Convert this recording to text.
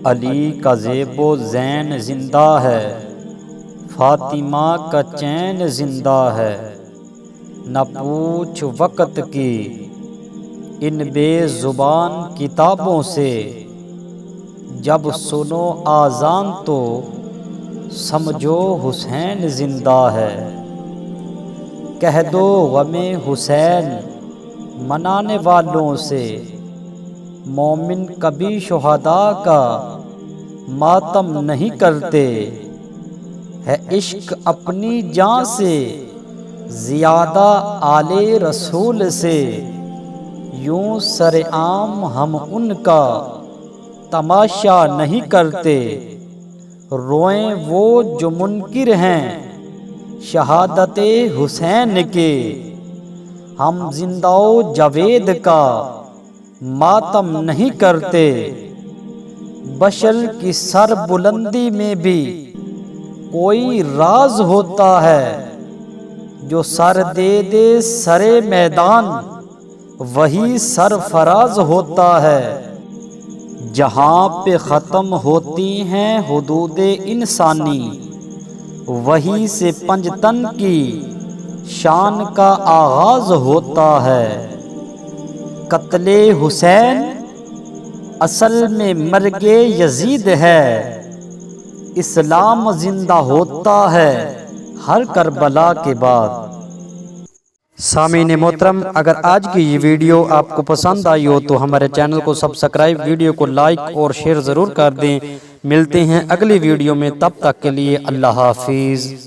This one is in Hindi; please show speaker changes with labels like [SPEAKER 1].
[SPEAKER 1] अली का ज़ेबो ज़ैन ज़िंदा है, फ़ातिमा का चैन ज़िंदा है। न पूछ वक़्त की इन बेज़ुबान किताबों से, जब सुनो आज़ान तो समझो हुसैन ज़िंदा है। कह दो गमे हुसैन मनाने वालों से, मोमिन कभी शुहदा का मातम नहीं करते। है इश्क अपनी जान से ज़ियादा आले रसूल से, यूं सरेआम हम उनका तमाशा नहीं करते। रोएं वो जो मुनकिर हैं शहादते हुसैन के, हम जिंदाओ जावेद का मातम नहीं करते। बशर की सर बुलंदी में भी कोई राज होता है, जो सर दे दे सरे मैदान वही सरफराज होता है। जहाँ पे ख़त्म होती हैं हुदूदे इंसानी, वहीं से पंजतन की शान का आगाज होता है। कत्ले हुसैन असल में मर्गे यजीद है, इस्लाम जिंदा होता है हर करबला के बाद। सामीन मोहतरम, अगर आज की ये वीडियो आपको पसंद आई हो तो हमारे चैनल को सब्सक्राइब, वीडियो को लाइक और शेयर ज़रूर कर दें। मिलते हैं अगली वीडियो में, तब तक के लिए अल्लाह हाफिज़।